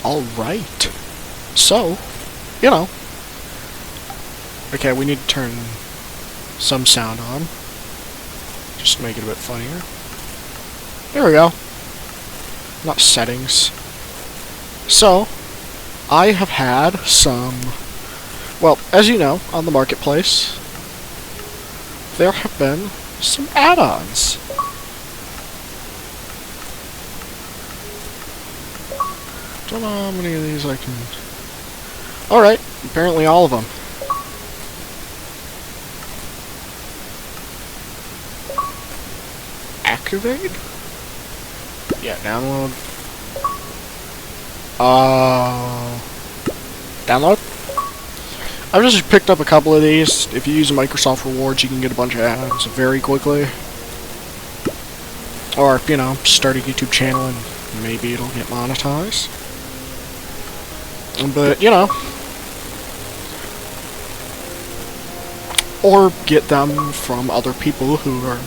Alright. So, you know. Okay, we need to turn some sound on. Just to make it a bit funnier. There we go. Not settings. So, I have had some... Well, as you know, on the marketplace, there have been some add-ons. Don't know how many of these I can... Alright, apparently all of them. Activate? Yeah, download. Download? I've just picked up a couple of these. If you use Microsoft Rewards, you can get a bunch of ads very quickly. Or, you know, start a YouTube channel and maybe it'll get monetized. But, you know. Or get them from other people who are,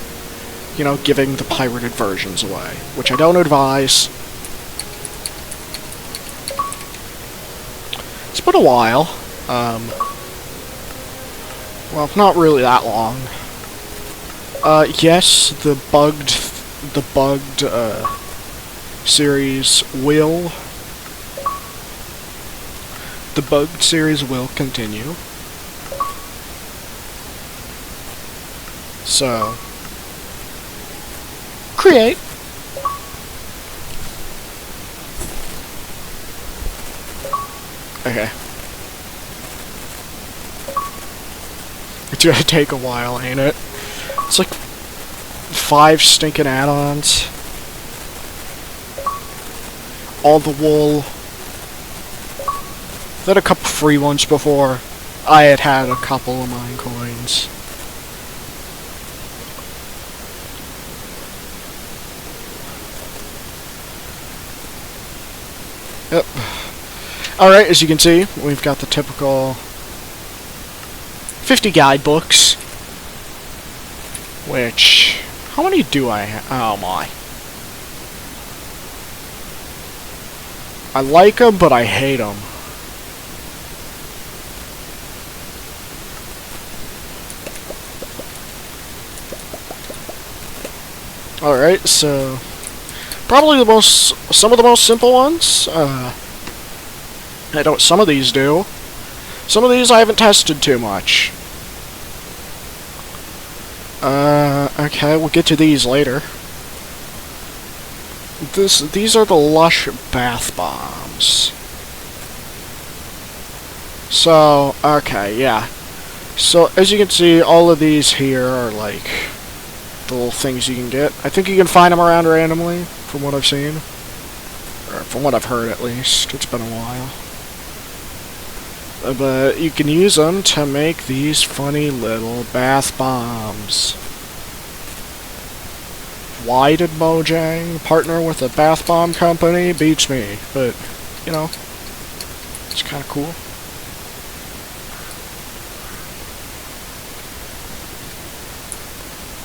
you know, giving the pirated versions away. Which I don't advise. It's been a while. Well, not really that long. Yes, the bugged series will... The bugged series will continue. So... Create! Okay. It's gonna take a while, ain't it? It's like 5 stinking add-ons. All the wool. Then a couple free ones before. I had a couple of mine coins. Yep. Alright, as you can see, we've got the typical 50 guidebooks. Which... How many do I have? Oh my. I like them, but I hate them. Alright, so... Probably some of the most simple ones. I know what some of these do. Some of these I haven't tested too much. Okay, we'll get to these later. These are the Lush bath bombs. So, okay, yeah. So, as you can see, all of these here are like the little things you can get. I think you can find them around randomly, from what I've seen. Or from what I've heard, at least. It's been a while. But you can use them to make these funny little bath bombs. Why did Mojang partner with a bath bomb company? Beats me, but, you know, it's kind of cool.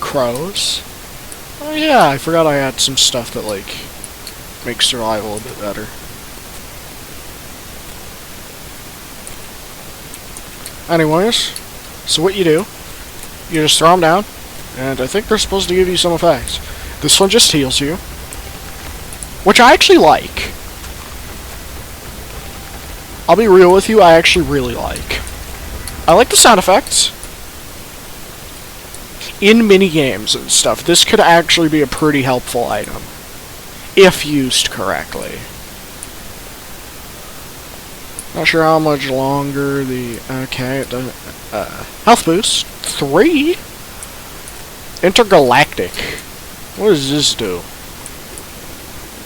Crows. Oh yeah, I forgot I had some stuff that, like, makes survival a bit better. Anyways, so what you do, you just throw them down, and I think they're supposed to give you some effects. This one just heals you, which I actually like. I'll be real with you, I actually really like. I like the sound effects. In mini-games and stuff, this could actually be a pretty helpful item, if used correctly. Not sure how much longer the... Okay, it doesn't... health boost. 3? Intergalactic. What does this do?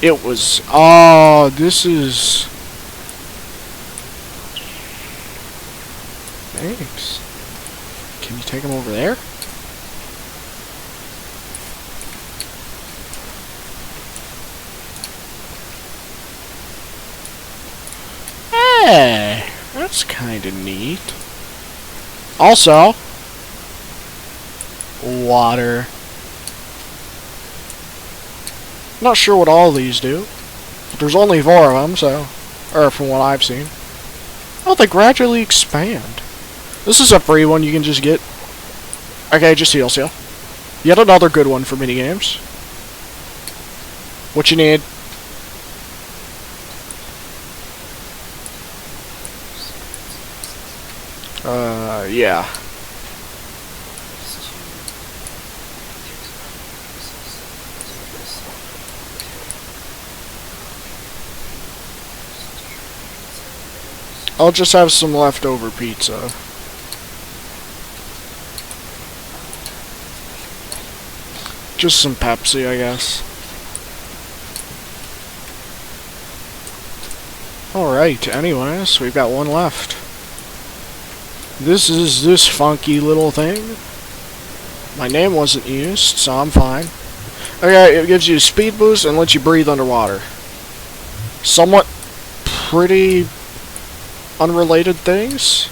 It was... Oh, this is... Thanks. Can you take him over there? Hey, that's kind of neat. Also, water. Not sure what all these do, but there's only 4 of them, so Or from what I've seen. Oh, they gradually expand. This is a free one you can just get. Okay, just heals you. Yet another good one for minigames. What you need? Yeah. I'll just have some leftover pizza. Just some Pepsi, I guess. Alright, anyways, we've got one left. This is this funky little thing. My name wasn't used, so I'm fine. Okay, it gives you a speed boost and lets you breathe underwater. Somewhat pretty unrelated things.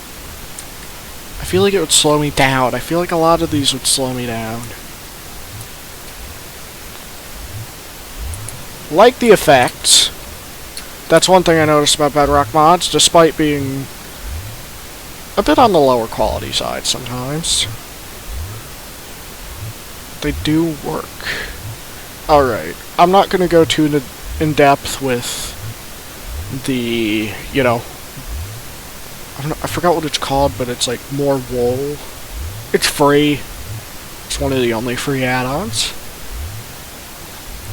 I feel like it would slow me down. I feel like a lot of these would slow me down. Like the effects. That's one thing I noticed about Bedrock mods, despite being a bit on the lower quality side sometimes. They do work. Alright, I'm not going to go too in depth with the, you know, I forgot what it's called, but it's like more wool. It's free. It's one of the only free add-ons.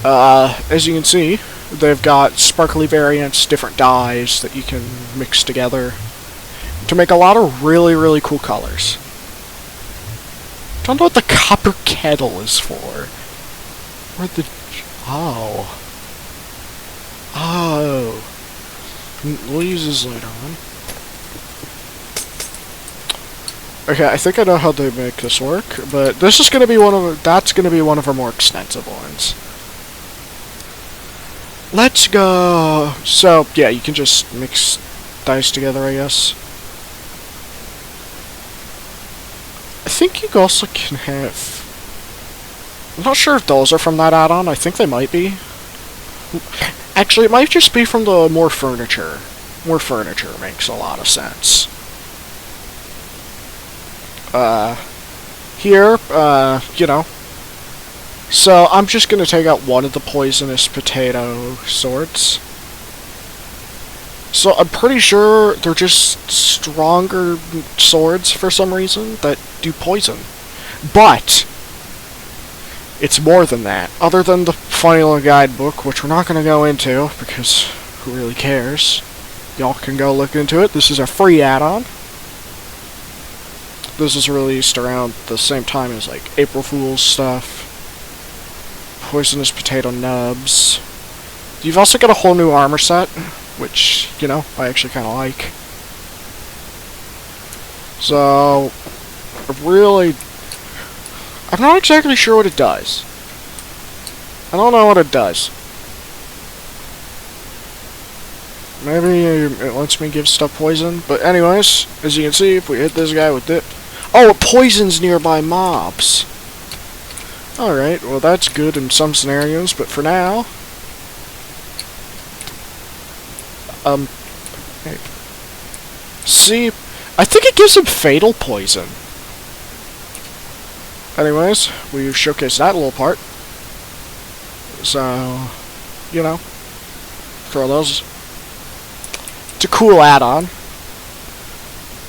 As you can see, they've got sparkly variants, different dyes that you can mix together to make a lot of really, really cool colors. Don't know what the copper kettle is for. Or the... Oh. Oh. We'll use this later on. Okay, I think I know how they make this work, but this is going to be that's going to be one of our more extensive ones. Let's go! So, yeah, you can just mix dice together, I guess. I think you also can have... I'm not sure if those are from that add-on. I think they might be. Actually, it might just be from the more furniture. More furniture makes a lot of sense. Here, you know. So, I'm just gonna take out one of the poisonous potato swords. So, I'm pretty sure they're just stronger swords for some reason that do poison. But it's more than that. Other than the funny little guidebook, which we're not gonna go into, because who really cares? Y'all can go look into it. This is a free add-on. This was released around the same time as, like, April Fool's stuff. Poisonous potato nubs. You've also got a whole new armor set, which, you know, I actually kind of like. So, really, I'm not exactly sure what it does. I don't know what it does. Maybe it lets me give stuff poison, but anyways, as you can see, if we hit this guy with it... Oh, it poisons nearby mobs! Alright, well that's good in some scenarios, but for now... Hey. See, I think it gives him fatal poison. Anyways, we've showcased that little part. So, you know, throw those. It's a cool add-on.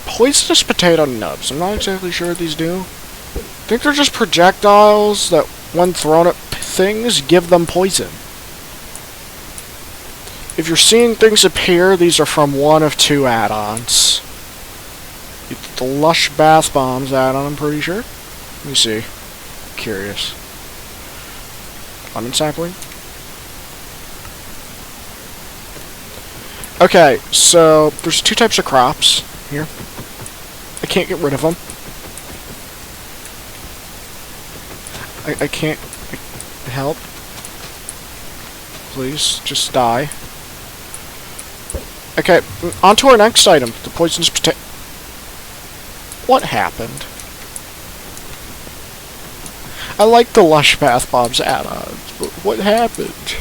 Poisonous potato nubs. I'm not exactly sure what these do. I think they're just projectiles that, when thrown at things, give them poison. If you're seeing things appear, these are from one of two add-ons. The Lush Bath Bombs add-on, I'm pretty sure. Let me see. Curious. Lemon sampling? Okay, so there's two types of crops here. I can't get rid of them. I can't help. Please, just die. Okay, on to our next item. The poisonous potato. What happened? I like the Lush Bath Bombs add-ons, but what happened?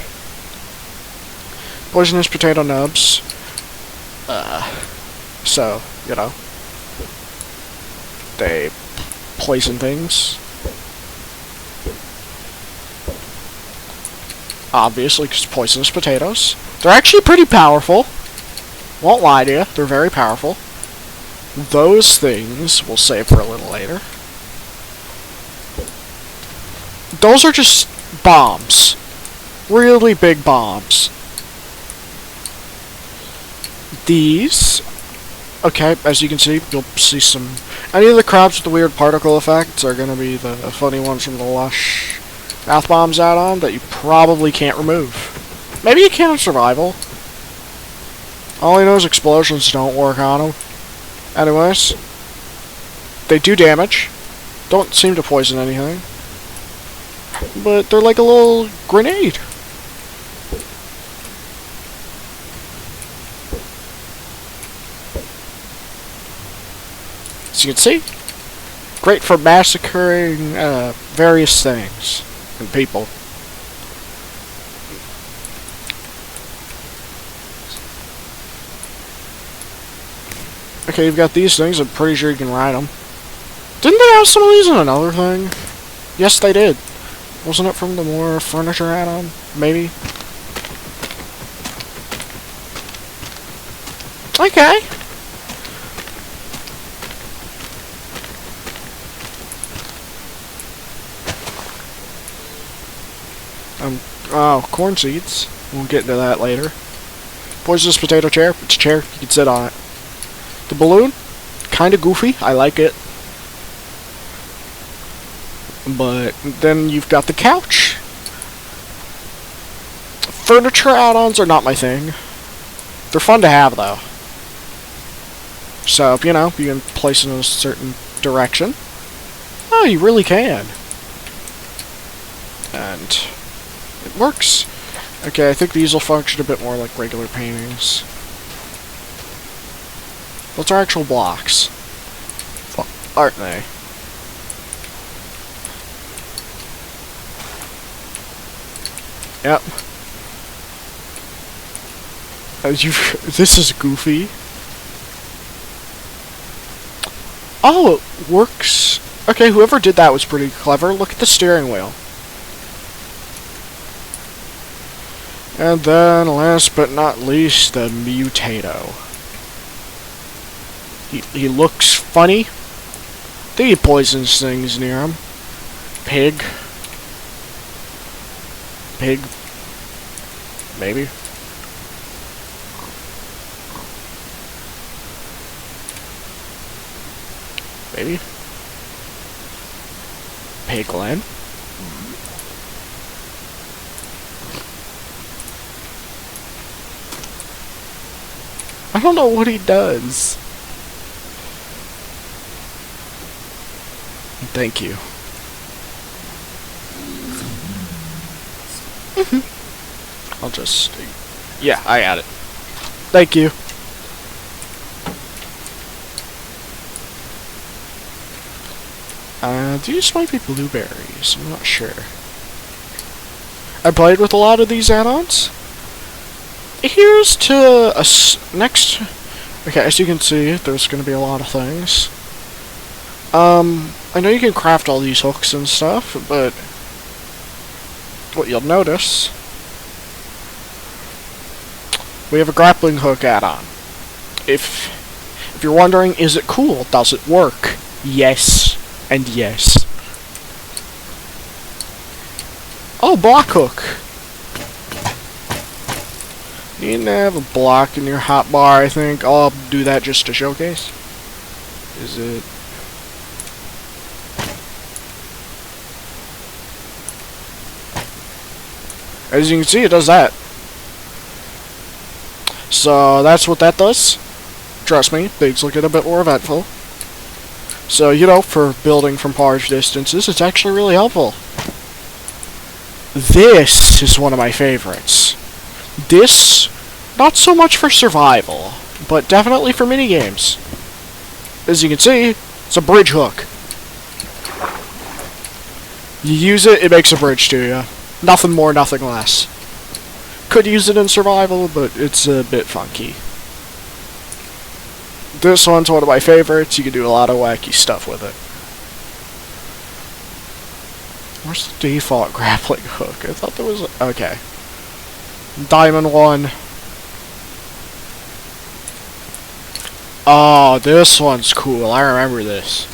Poisonous potato nubs. So, you know, they poison things. Obviously, because poisonous potatoes. They're actually pretty powerful. Won't lie to you, they're very powerful. Those things we'll save for a little later. Those are just bombs. Really big bombs. These, okay, as you can see, you'll see some... Any of the crabs with the weird particle effects are going to be the funny ones from the Lush Bath Bombs add-on that you probably can't remove. Maybe you can in survival. All I know is explosions don't work on them. Anyways, they do damage. Don't seem to poison anything. But they're like a little grenade. As you can see, great for massacring various things and people. Okay, you've got these things. I'm pretty sure you can ride them. Didn't they have some of these in another thing? Yes, they did. Wasn't it from the more furniture add-on? Maybe? Okay. Oh, corn seeds. We'll get into that later. Poisonous potato chair. It's a chair. You can sit on it. The balloon. Kinda goofy. I like it. But then you've got the couch. Furniture add-ons are not my thing. They're fun to have, though. So, you know, you can place it in a certain direction. Oh, you really can. And it works. Okay, I think these will function a bit more like regular paintings. Those are actual blocks. Aren't they? Yep. This is goofy. Oh, it works. Okay, whoever did that was pretty clever. Look at the steering wheel. And then, last but not least, the Mutato. He looks funny. I think he poisons things near him. Pig. Pig. Maybe. Maybe. Piglin. I don't know what he does. Thank you. I'll just... Yeah, I add it. Thank you. These might be blueberries. I'm not sure. I played with a lot of these add-ons. Here's to a next... Okay, as you can see, there's going to be a lot of things. I know you can craft all these hooks and stuff, but what you'll notice, we have a grappling hook add-on. If you're wondering, is it cool? Does it work? Yes, and yes. Oh, block hook. You need to have a block in your hotbar, I think. I'll do that just to showcase. Is it... As you can see, it does that. So, that's what that does. Trust me, things will get a bit more eventful. So, you know, for building from large distances, it's actually really helpful. This is one of my favorites. This, not so much for survival, but definitely for minigames. As you can see, it's a bridge hook. You use it, it makes a bridge to you. Nothing more, nothing less. Could use it in survival, but it's a bit funky. This one's one of my favorites. You can do a lot of wacky stuff with it. Where's the default grappling hook? I thought there was okay. Diamond one. Oh, this one's cool. I remember this.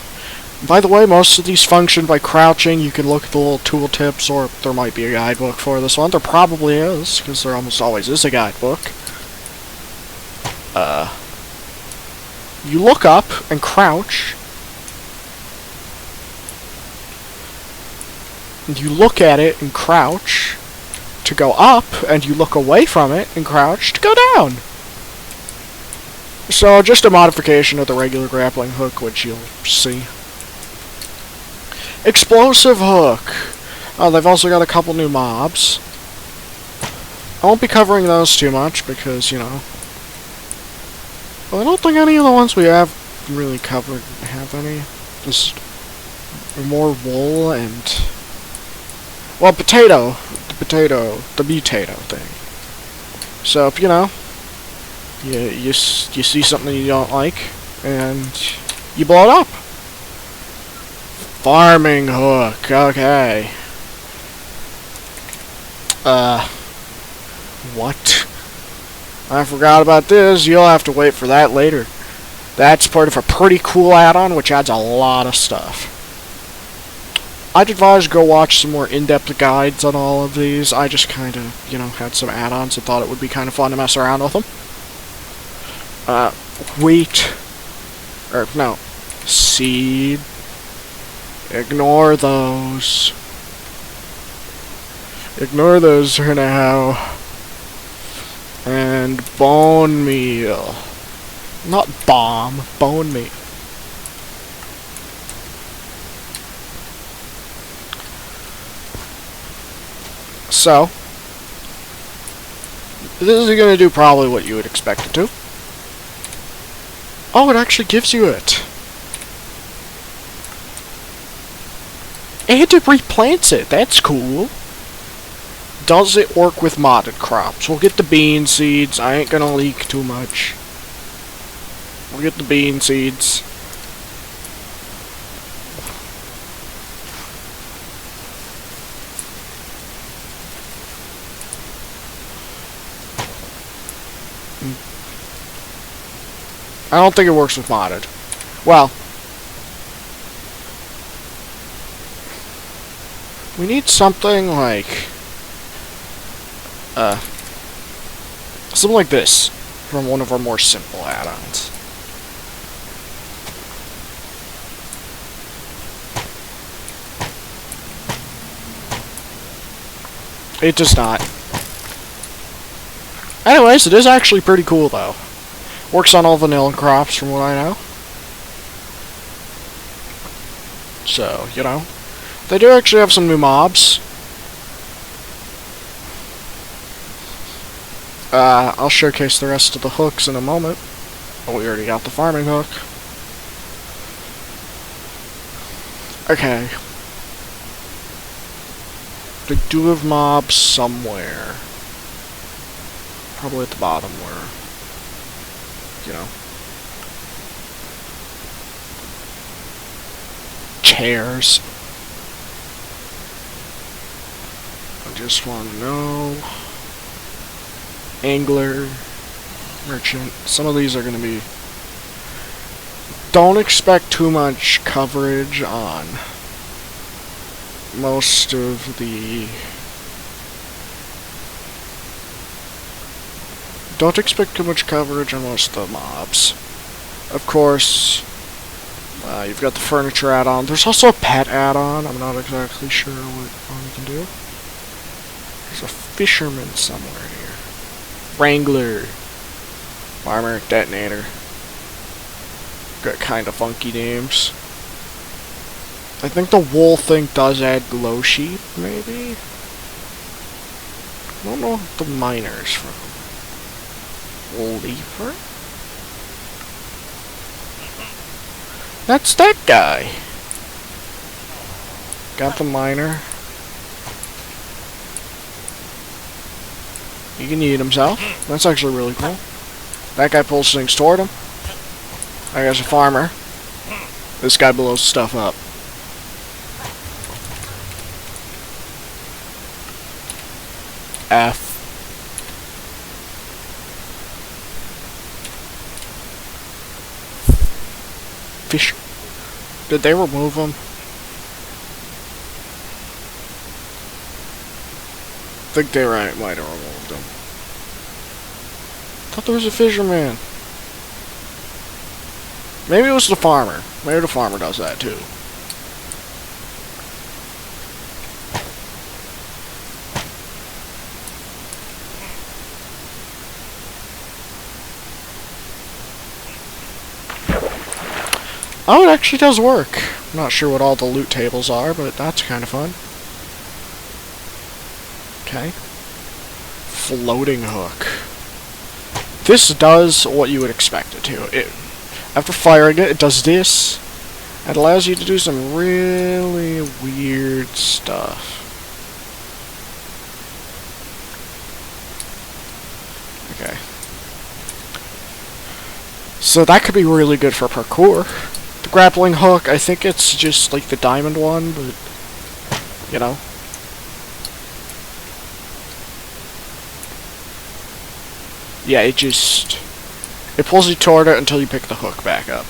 By the way, most of these function by crouching. You can look at the little tooltips, or there might be a guidebook for this one. There probably is, because there almost always is a guidebook. You look up and crouch. And you look at it and crouch to go up, and you look away from it and crouch to go down. So, just a modification of the regular grappling hook, which you'll see. Explosive hook. Oh, they've also got a couple new mobs. I won't be covering those too much, because, you know... Well, I don't think any of the ones we have really covered have any. Just more wool and... Well, potato. The potato thing. So, if, you know... You see something you don't like, and you blow it up. Farming hook, okay. What? I forgot about this. You'll have to wait for that later. That's part of a pretty cool add-on, which adds a lot of stuff. I'd advise go watch some more in-depth guides on all of these. I just kind of, you know, had some add-ons and thought it would be kind of fun to mess around with them. Wheat. Or, no. Seed. Ignore those. Ignore those for now. And bone meal. Not bomb, bone meal. So, this is going to do probably what you would expect it to. Oh, it actually gives you it. And it replants it. That's cool. Does it work with modded crops? We'll get the bean seeds. I ain't gonna leak too much. We'll get the bean seeds. I don't think it works with modded. Well, we need something like something like this from one of our more simple add-ons. It does not. Anyways, it is actually pretty cool though. Works on all vanilla crops from what I know. So, you know. They do actually have some new mobs. I'll showcase the rest of the hooks in a moment. Oh, we already got the farming hook. Okay. They do have mobs somewhere. Probably at the bottom where, you know. Chairs. I just want to know. Angler. Merchant. Some of these are going to be... Don't expect too much coverage on most of the... Don't expect too much coverage on most of the mobs. Of course, you've got the furniture add-on. There's also a pet add-on. I'm not exactly sure what one you can do. There's a fisherman somewhere here. Wrangler. Farmer, detonator. Got kind of funky names. I think the wool thing does add glow sheep, maybe? I don't know what the miner's from. Leaper? That's that guy. Got the miner. He can eat himself. That's actually really cool. That guy pulls things toward him. I guess a farmer. This guy blows stuff up. F. Fish. Did they remove him? I think they might have removed him. I thought there was a fisherman. Maybe it was the farmer. Maybe the farmer does that too. Oh, it actually does work. I'm not sure what all the loot tables are, but that's kind of fun. Okay. Floating hook. This does what you would expect it to. After firing it, it does this. It allows you to do some really weird stuff. Okay. So that could be really good for parkour. The grappling hook, I think it's just like the diamond one, but, you know. Yeah, it pulls you toward it until you pick the hook back up.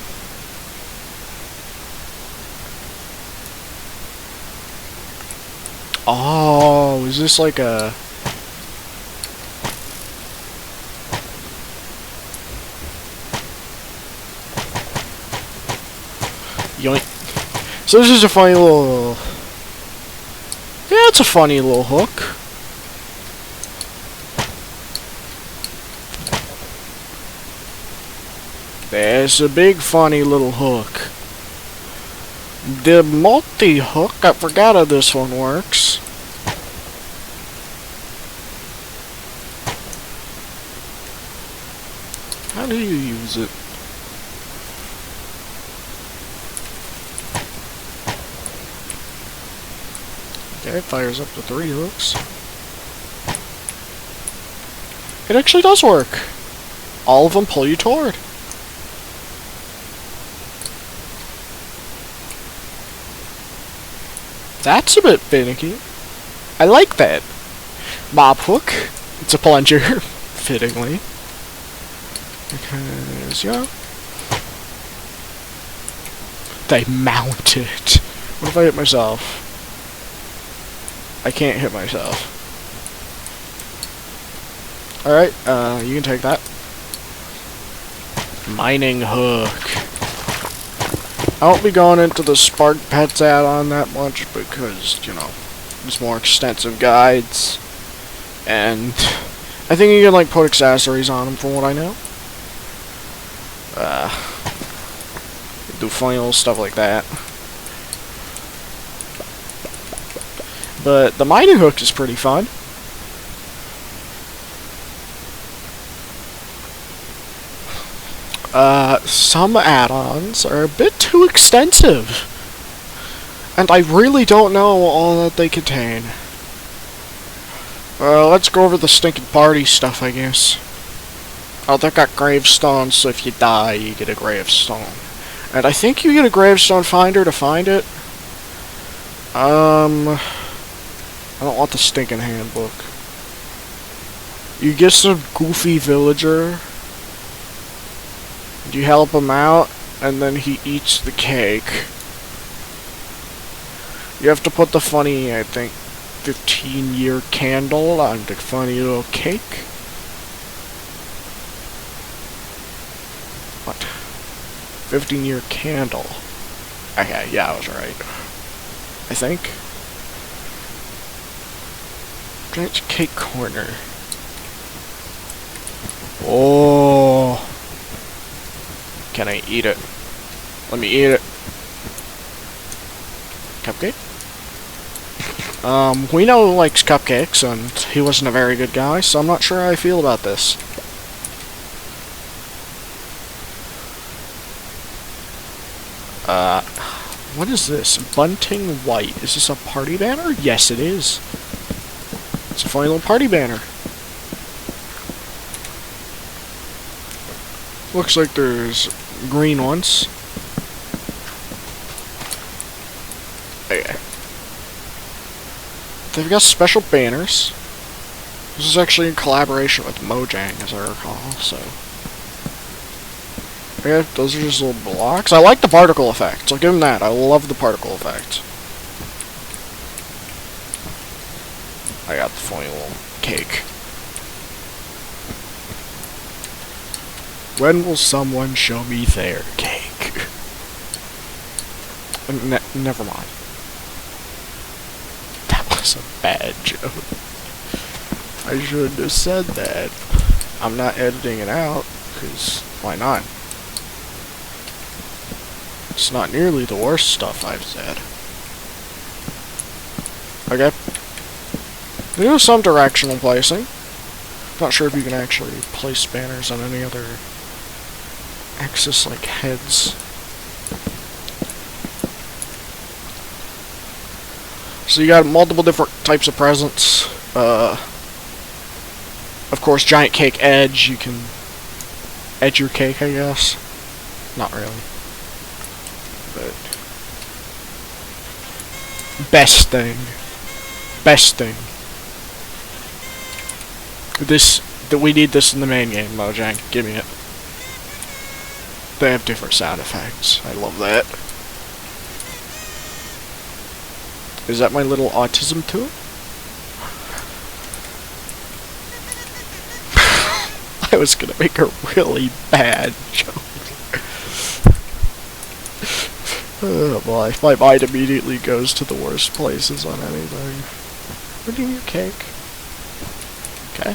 Oh, is this like a... Yoink. So this is a funny little... Yeah, it's a funny little hook. There's a big funny little hook. The multi-hook, I forgot how this one works. How do you use it? Okay, it fires up to 3 hooks. It actually does work. All of them pull you toward. That's a bit finicky. I like that. Mob hook. It's a plunger, fittingly. Because, yeah. They mount it. What if I hit myself? I can't hit myself. Alright, you can take that. Mining hook. I won't be going into the Spark Pets add-on that much because, you know, there's more extensive guides. And I think you can, like, put accessories on them from what I know. Do funny little stuff like that. But the mining hook is pretty fun. Some add-ons are a bit too extensive. And I really don't know all that they contain. Let's go over the stinking party stuff, I guess. Oh, they've got gravestones, so if you die, you get a gravestone. And I think you get a gravestone finder to find it. I don't want the stinking handbook. You get some goofy villager. You help him out, and then he eats the cake. You have to put the funny, I think, 15-year candle on the funny little cake. What? 15-year candle. Okay, yeah, I was right. I think. Giant cake corner. Oh. Can I eat it? Let me eat it. Cupcake? We know who likes cupcakes, and he wasn't a very good guy, so I'm not sure how I feel about this. What is this? Bunting White. Is this a party banner? Yes, it is. It's a funny little party banner. Looks like there's green ones. Okay. They've got special banners. This is actually in collaboration with Mojang, as I recall, so... Okay, those are just little blocks. I like the particle effect. I'll give them that. I love the particle effect. I got the funny little cake. When will someone show me their cake? Never mind. That was a bad joke. I shouldn't have said that. I'm not editing it out, because why not? It's not nearly the worst stuff I've said. Okay. They do some directional placing. Not sure if you can actually place banners on any other axis like heads. So you got multiple different types of presents. Of course, giant cake edge. You can edge your cake, I guess. Not really. But best thing. We need this in the main game, Mojang. Give me it. They have different sound effects. I love that. Is that my little autism too? I was gonna make a really bad joke. Oh boy, my mind immediately goes to the worst places on anything. Redeem your cake. Okay.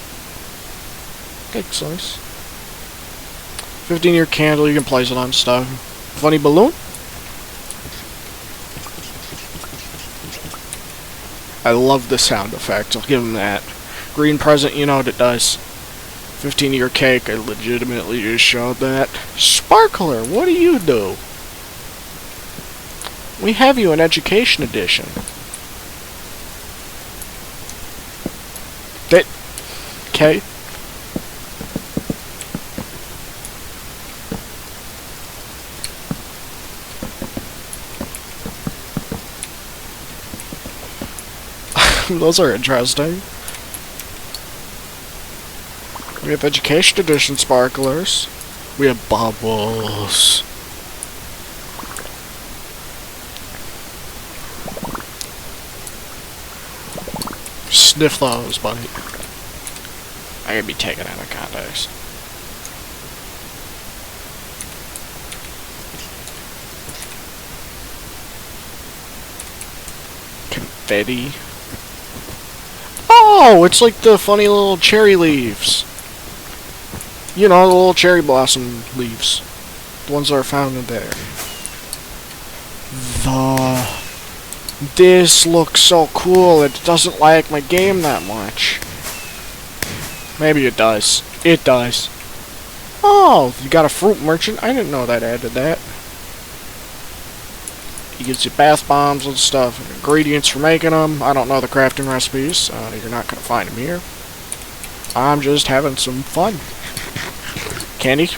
Cake's nice. 15-year candle, you can place it on stuff. Funny balloon? I love the sound effect, I'll give him that. Green present, you know what it does. 15-year cake, I legitimately just showed that. Sparkler, what do you do? We have you in Education Edition. Okay. Those are interesting. We have Education Edition sparklers. We have bubbles. Sniff those, buddy. I could be taken out of context. Confetti. Oh, it's like the funny little cherry leaves. You know, the little cherry blossom leaves. The ones that are found in there. This looks so cool. It doesn't like my game that much. Maybe it does. It does. Oh, you got a fruit merchant? I didn't know that added that. He gives you bath bombs and stuff, and ingredients for making them. I don't know the crafting recipes. You're not going to find them here. I'm just having some fun. Candy.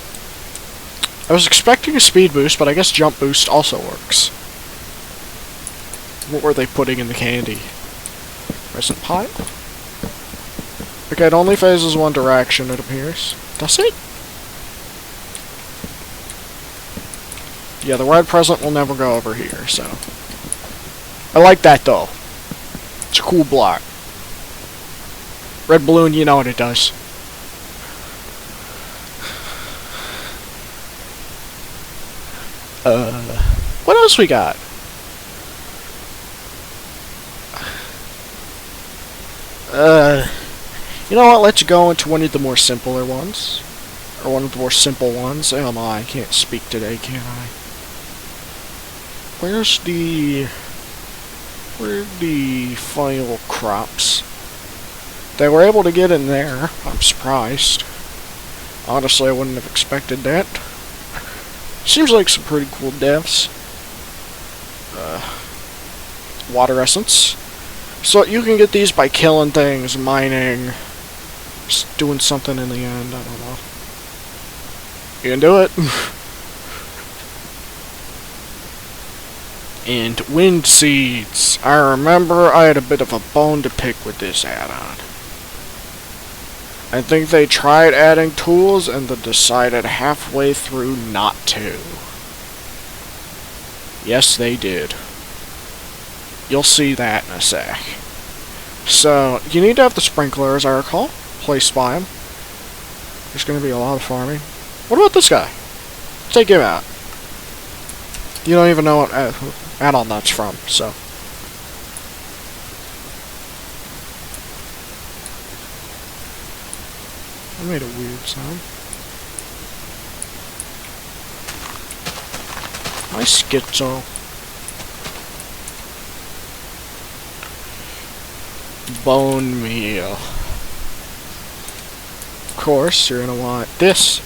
I was expecting a speed boost, but I guess jump boost also works. What were they putting in the candy? Resin pile? Okay, it only phases one direction, it appears. Does it? Yeah, the red present will never go over here, so... I like that, though. It's a cool block. Red balloon, you know what it does. What else we got? You know what, let's go into one of the more simpler ones. Or one of the more simple ones. Oh my, I can't speak today, can I? Where's the final crops? They were able to get in there. I'm surprised. Honestly, I wouldn't have expected that. Seems like some pretty cool devs. Water essence. So you can get these by killing things, mining, just doing something in the end, I don't know. You can do it. And wind seeds. I remember I had a bit of a bone to pick with this add-on. I think they tried adding tools and then decided halfway through not to. Yes, they did. You'll see that in a sec. So, you need to have the sprinkler, as I recall, placed by him. There's going to be a lot of farming. What about this guy? Take him out. You don't even know what add-on that's from, so. I made a weird sound. My schizo. Bone meal. Of course, you're gonna want this.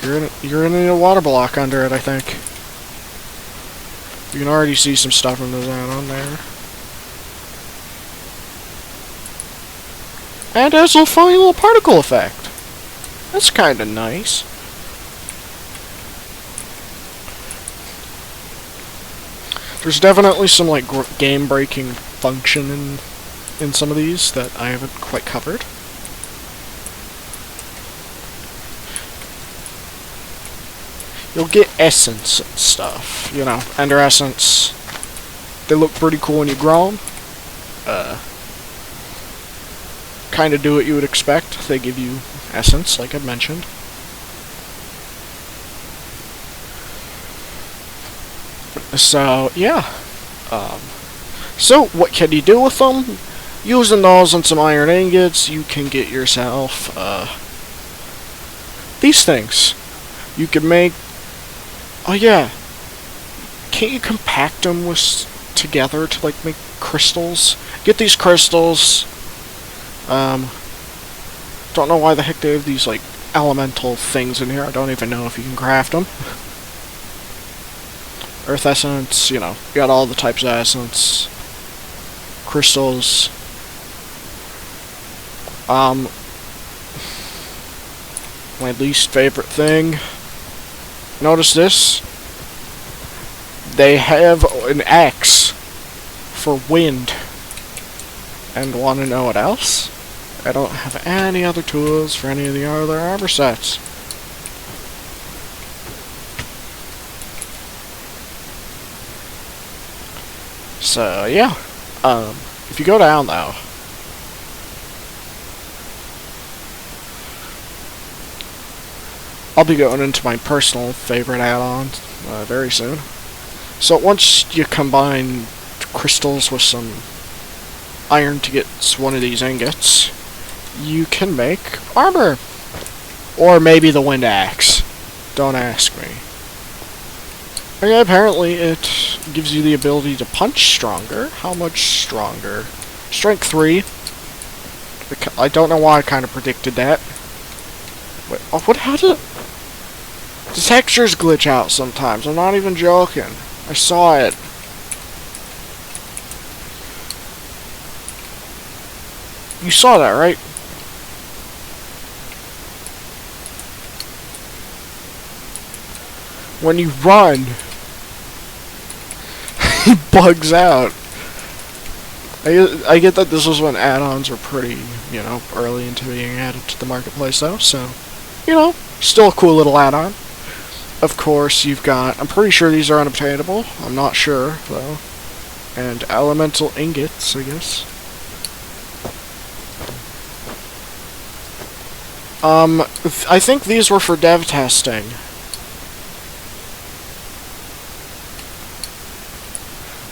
You're gonna need a water block under it, I think. You can already see some stuff from this add-on there. And has a funny little particle effect. That's kinda nice. There's definitely some like game-breaking function in some of these that I haven't quite covered. You'll get essence and stuff, you know, ender essence. They look pretty cool when you grow them. Kind of do what you would expect. They give you essence, like I mentioned. So, yeah. So, what can you do with them? Using those on some iron ingots, you can get yourself, these things. You can make... Oh, yeah. Can't you compact them together to, like, make crystals? Get these crystals. Don't know why the heck they have these, like, elemental things in here. I don't even know if you can craft them. Earth essence, you know, you got all the types of essence. Crystals. My least favorite thing. Notice this. They have an X for wind. And want to know what else? I don't have any other tools for any of the other armor sets. So, yeah. If you go down, though, I'll be going into my personal favorite add-ons very soon. So, once you combine crystals with some iron to get one of these ingots, you can make armor. Or maybe the wind axe. Don't ask me. Okay, apparently it gives you the ability to punch stronger. How much stronger? Strength 3. I don't know why I kind of predicted that. Wait, oh, what? How did... The textures glitch out sometimes. I'm not even joking. I saw it. You saw that, right? When you run, he bugs out. I get that this was when add-ons were pretty, you know, early into being added to the marketplace, though, so, you know, still a cool little add-on. Of course, you've got, I'm pretty sure these are unobtainable, I'm not sure, though, and elemental ingots, I guess. I think these were for dev testing.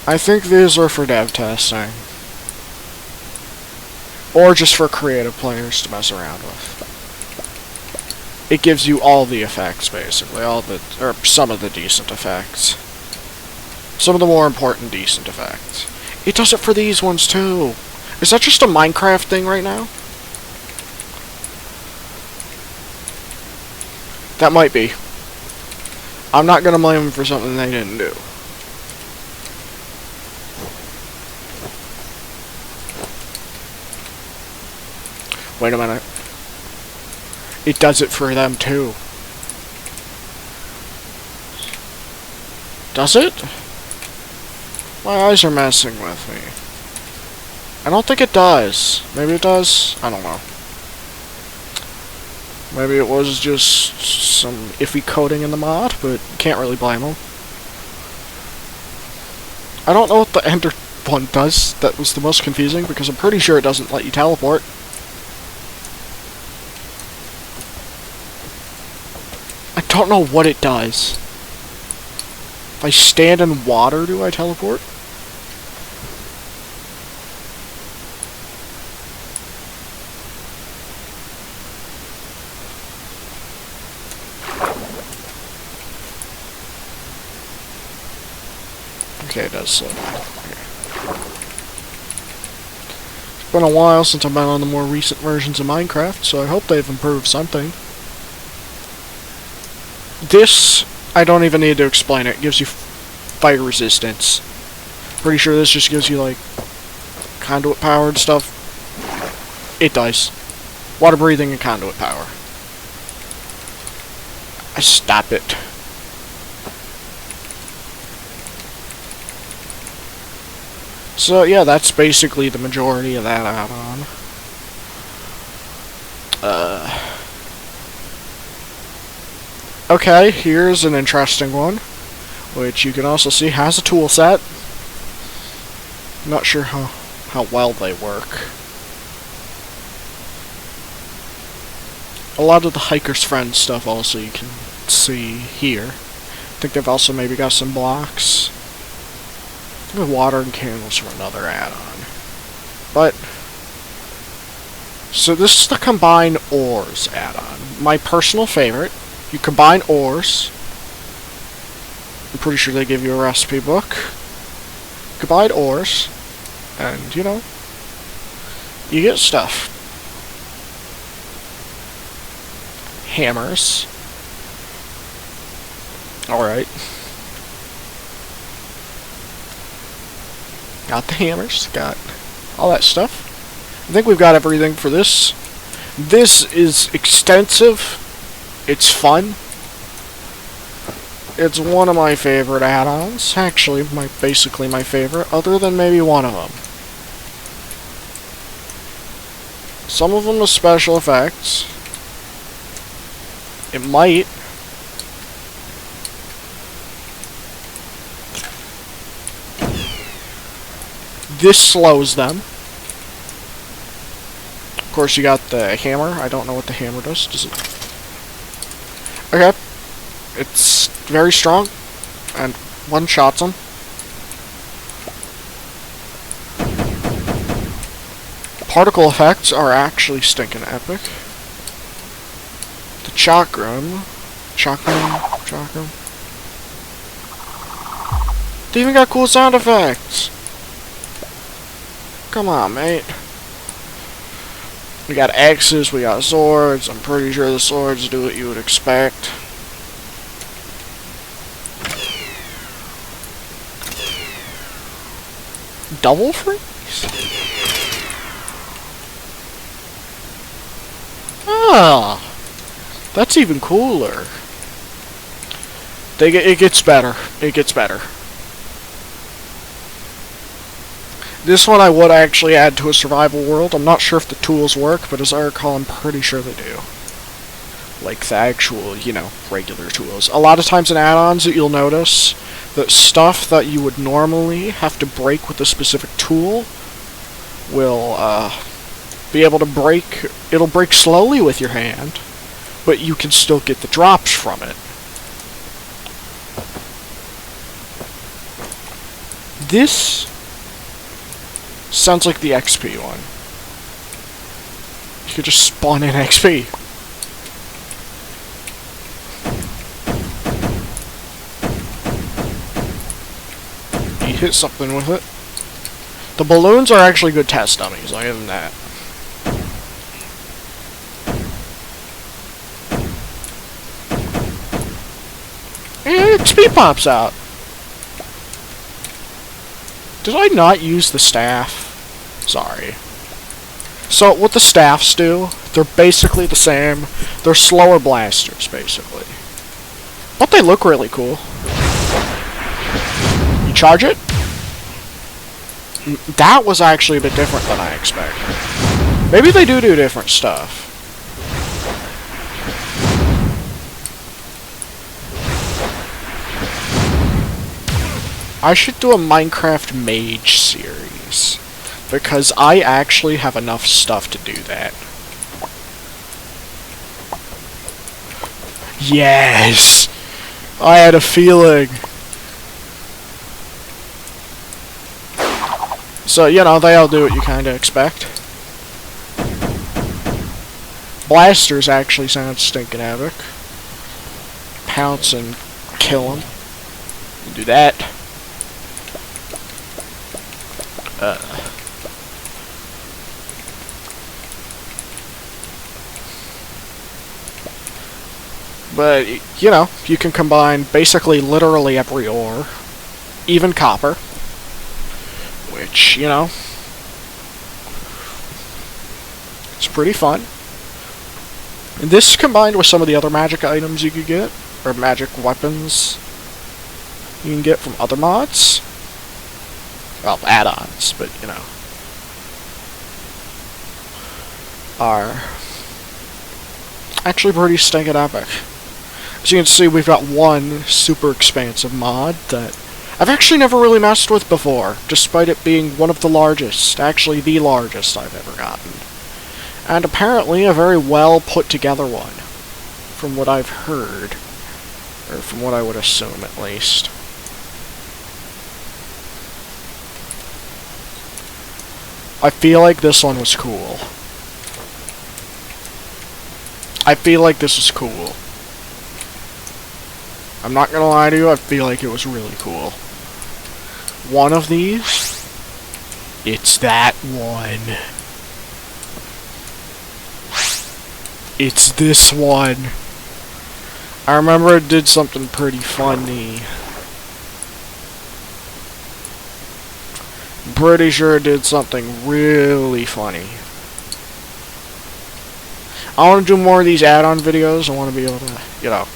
I think these were for dev testing. Or just for creative players to mess around with. It gives you all the effects, basically. Or some of the decent effects. Some of the more important decent effects. It does it for these ones, too. Is that just a Minecraft thing right now? That might be. I'm not gonna blame them for something they didn't do. Wait a minute. It does it for them too. Does it? My eyes are messing with me. I don't think it does. Maybe it does? I don't know. Maybe it was just some iffy coding in the mod, but can't really blame them. I don't know what the Ender one does. That was the most confusing, because I'm pretty sure it doesn't let you teleport. I don't know what it does. If I stand in water, do I teleport? Okay, it does slow down. Okay. It's been a while since I've been on the more recent versions of Minecraft, so I hope they've improved something. This, I don't even need to explain it. It gives you fire resistance. Pretty sure this just gives you, like, conduit power and stuff. It does. Water breathing and conduit power. Stop it. So, yeah, that's basically the majority of that add-on. Okay, here's an interesting one, which you can also see has a tool set. Not sure how well they work. A lot of the Hiker's Friend stuff also you can see here. I think they've also maybe got some blocks. With water and candles for another add-on. But, so this is the Combine Ores add-on. My personal favorite. You combine ores. I'm pretty sure they give you a recipe book. Combine ores. And, you know, you get stuff. Hammers. Alright. Got the hammers, got all that stuff. I think we've got everything for this. This is extensive. It's fun. It's one of my favorite add-ons. Actually, basically my favorite, other than maybe one of them. Some of them are special effects. It might. This slows them. Of course, you got the hammer. I don't know what the hammer does. Does it? Okay. It's very strong. And one-shots them. Particle effects are actually stinking epic. The chakram. They even got cool sound effects. Come on, mate. We got axes, we got swords. I'm pretty sure the swords do what you would expect. Double freeze? Ah, that's even cooler. It gets better. It gets better. This one I would actually add to a survival world. I'm not sure if the tools work, but as I recall, I'm pretty sure they do. Like the actual, you know, regular tools. A lot of times in add-ons you'll notice that stuff that you would normally have to break with a specific tool will be able to break. It'll break slowly with your hand, but you can still get the drops from it. This sounds like the XP one. You could just spawn in XP. You hit something with it. The balloons are actually good test dummies, I'll give them that. And XP pops out. Did I not use the staff? Sorry. So, what the staffs do, they're basically the same. They're slower blasters, basically. But they look really cool. Charge it? That was actually a bit different than I expected. Maybe they do different stuff. I should do a Minecraft Mage series, because I actually have enough stuff to do that. Yes! I had a feeling. So, you know, they all do what you kinda expect. Blasters actually sound stinking epic. Pounce and kill them. Do that. But, you know, you can combine basically literally every ore. Even copper. Which, you know, it's pretty fun. And this combined with some of the other magic items you could get, or magic weapons you can get from other mods. Well, add-ons, but, you know, are actually pretty stinking epic. As you can see, we've got one super expansive mod that I've actually never really messed with before, despite it being one of the largest, actually the largest I've ever gotten. And apparently a very well put together one, from what I've heard, or from what I would assume at least. I feel like this one was cool. I feel like this is cool. I'm not gonna lie to you, I feel like it was really cool. One of these, it's that one. It's this one. I remember it did something pretty funny. I'm pretty sure it did something really funny. I want to do more of these add-on videos. I want to be able to, you know.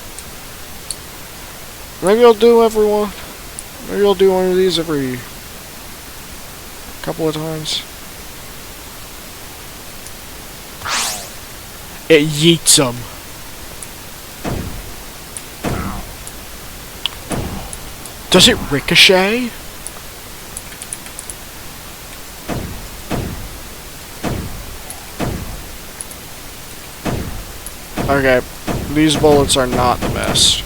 Maybe I'll do everyone. Maybe I'll do one of these every couple of times. It yeets them. Does it ricochet? Okay, these bullets are not the best.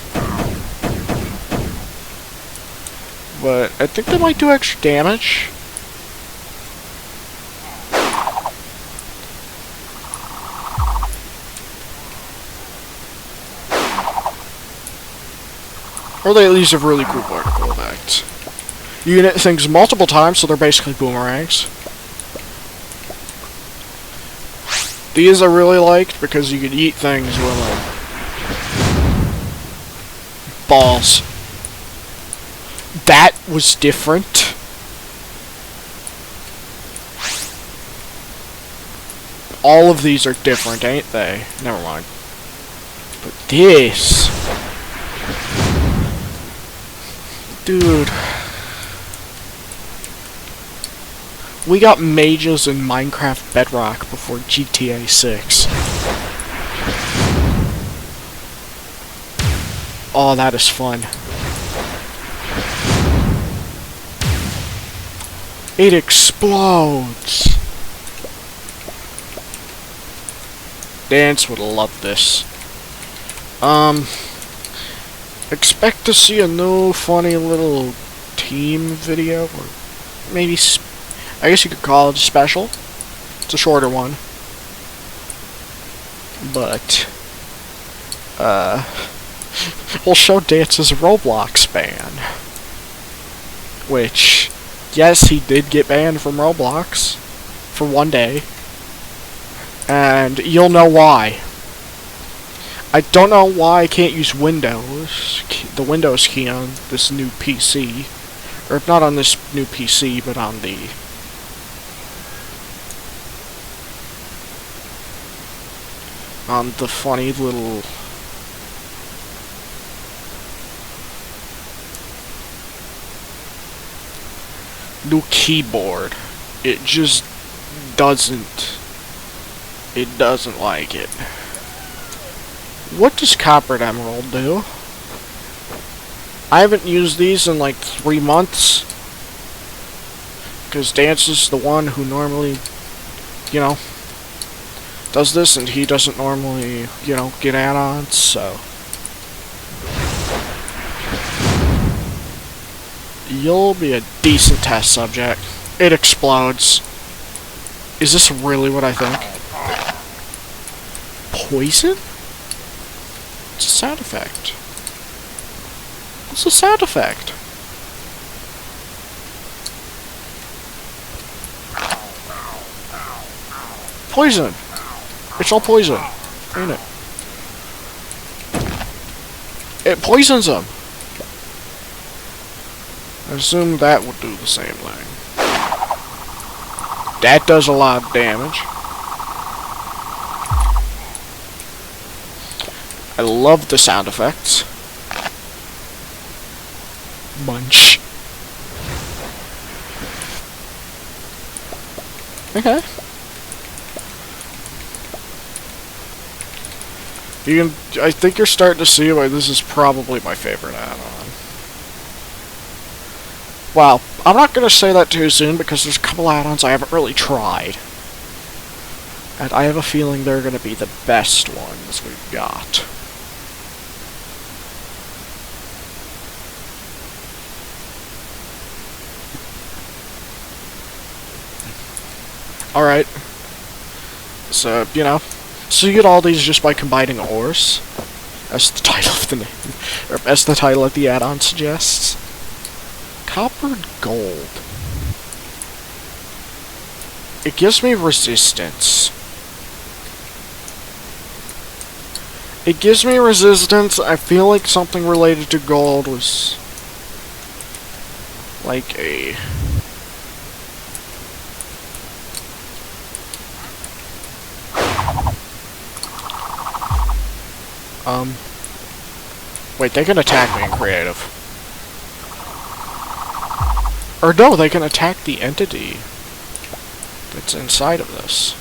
But I think they might do extra damage. Or they at least have really cool particle effects. You can hit things multiple times, so they're basically boomerangs. These I really liked because you could eat things with them. Balls. That was different. All of these are different, ain't they? Never mind. But this... Dude. We got mages in Minecraft Bedrock before GTA 6. Oh, that is fun. It explodes! Dance would love this. Expect to see a new funny little team video, or maybe, I guess you could call it a special. It's a shorter one. But, we'll show Dance's Roblox ban. Which, yes, he did get banned from Roblox for one day. And you'll know why. I don't know why I can't use Windows, the Windows key on this new PC. Or if not on this new PC, but on the... on the funny little... new keyboard. It just doesn't. It doesn't like it. What does Coppered Emerald do? I haven't used these in like 3 months. Because Dance is the one who normally, you know, does this, and he doesn't normally, you know, get add-ons, so. You'll be a decent test subject. It explodes. Is this really what I think? Poison? It's a sound effect. What's a sound effect? Poison! It's all poison, ain't it? It poisons them! I assume that would do the same thing. That does a lot of damage. I love the sound effects. Munch. Okay. I think you're starting to see why this is probably my favorite add-on. Well, I'm not going to say that too soon because there's a couple add-ons I haven't really tried. And I have a feeling they're going to be the best ones we've got. Alright. So, you know. So you get all these just by combining ores. As the title of the name. Or as the title of the add-on suggests. Coppered gold. It gives me resistance. It gives me resistance. I feel like something related to gold was like a wait, they can attack me in creative. Or no, they can attack the entity that's inside of this.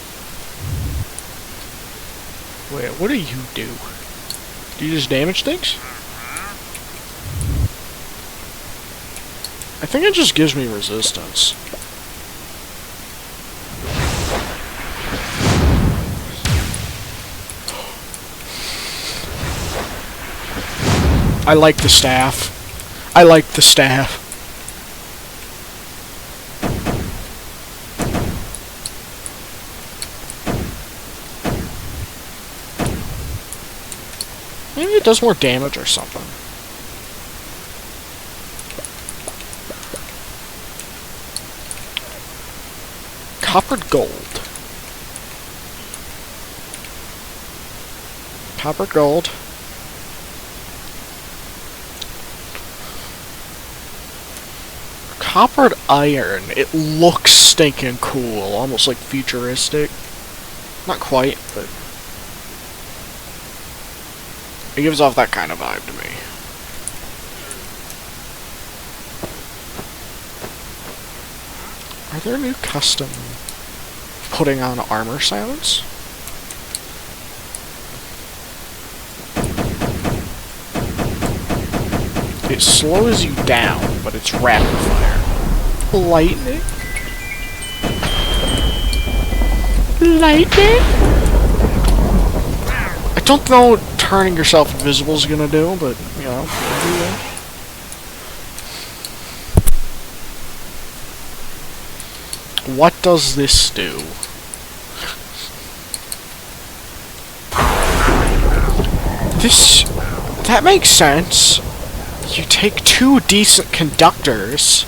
Wait, what do you do? Do you just damage things? I think it just gives me resistance. I like the staff. I like the staff. Maybe it does more damage or something. Coppered gold. Coppered gold. Coppered iron. It looks stinking cool. Almost like futuristic. Not quite, but it gives off that kind of vibe to me. Are there new custom putting on armor sounds? It slows you down, but it's rapid fire. Lightning? Lightning? I don't know what turning yourself invisible is gonna do, but, you know, what does this do? That makes sense. You take 2 decent conductors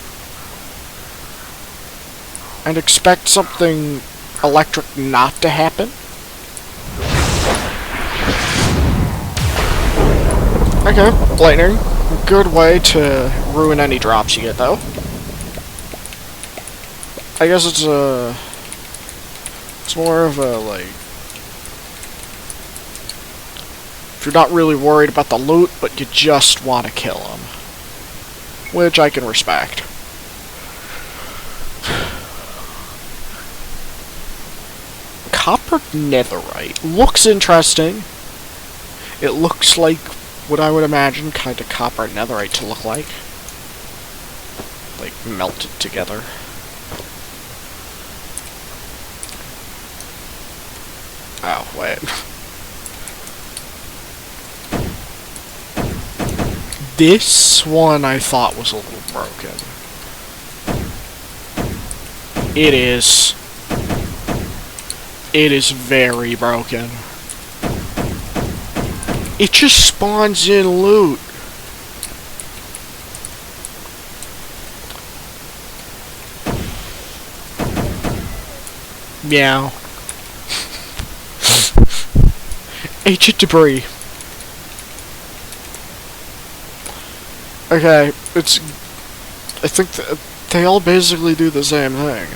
and expect something electric not to happen? Okay, lightning. Good way to ruin any drops you get, though. I guess it's more of a, like, if you're not really worried about the loot, but you just want to kill them. Which I can respect. copper netherite. Looks interesting. It looks like what I would imagine kind of copper netherite to look like. Like, melted together. Oh, wait. This one I thought was a little broken. It is. It is very broken. It just spawns in loot. Meow. Ancient debris. Okay, it's... I think they all basically do the same thing.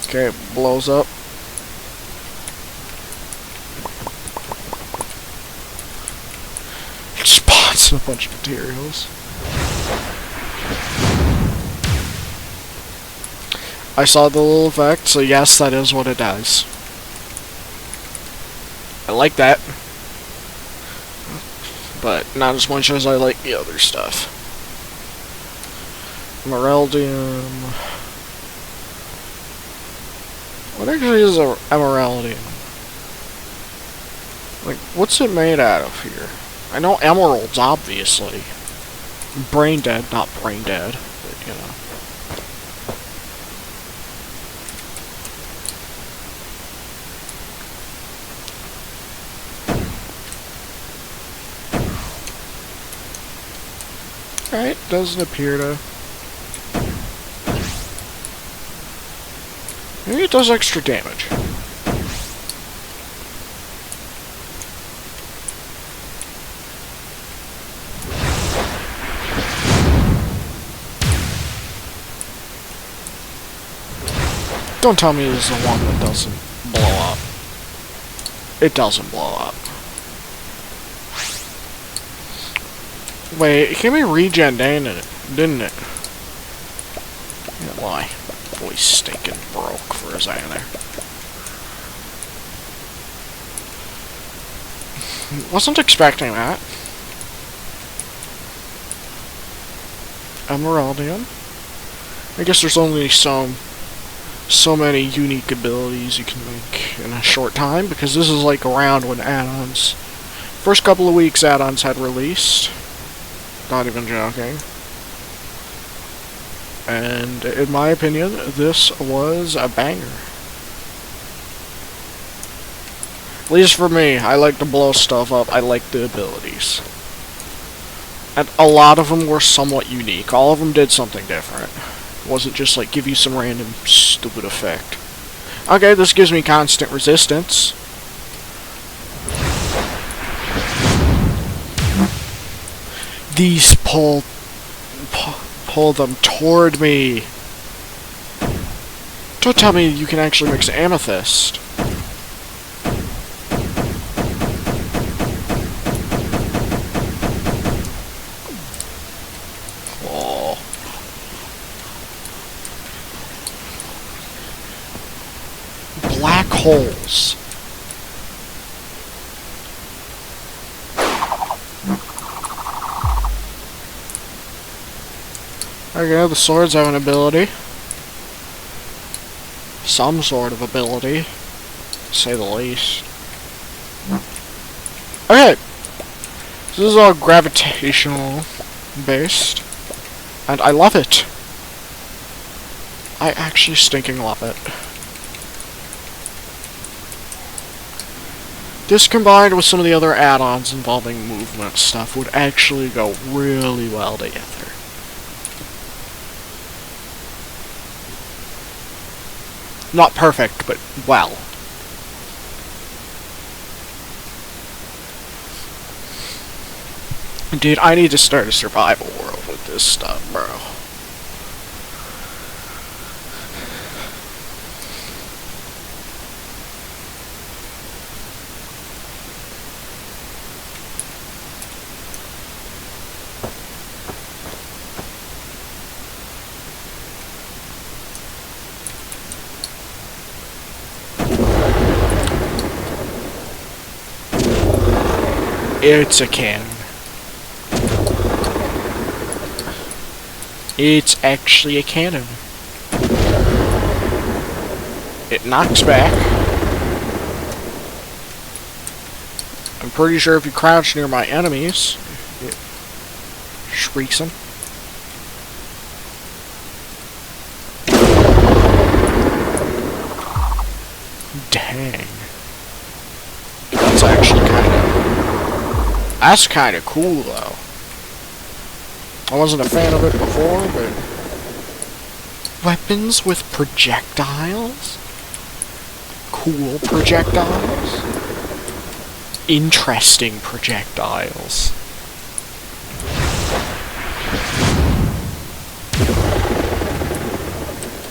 Okay, it blows up. It spawns a bunch of materials. I saw the little effect, so yes, that is what it does. I like that. But not as much as I like the other stuff. Emeraldium. What actually is a emeraldium? Like, what's it made out of here? I know emeralds, obviously. Brain dead, not brain dead, but you know. Alright, doesn't appear to... Maybe it does extra damage. Don't tell me this is the one that doesn't blow up. It doesn't blow up. Wait, it gave me regen, didn't it? Yeah, why? Voice stinking broke for a second there. Wasn't expecting that. Emeraldium. I guess there's only so many unique abilities you can make in a short time, because this is like around when Addons... First couple of weeks Addons had released. Not even joking. And in my opinion, this was a banger. At least for me, I like to blow stuff up. I like the abilities. And a lot of them were somewhat unique. All of them did something different. It wasn't just like give you some random stupid effect. Okay, this gives me constant resistance. These pull them toward me. Don't tell me you can actually mix amethyst. Oh. Black holes. Okay, the swords have an ability. Some sort of ability, to say the least. Okay, this is all gravitational based, and I love it. I actually stinking love it. This combined with some of the other add-ons involving movement stuff would actually go really well together. Not perfect, but well. Dude, I need to start a survival world with this stuff, bro. It's a cannon. It's actually a cannon. It knocks back. I'm pretty sure if you crouch near my enemies, it shrieks them. Dang. That's actually kind of cool, though. I wasn't a fan of it before, but... Weapons with projectiles? Cool projectiles? Interesting projectiles.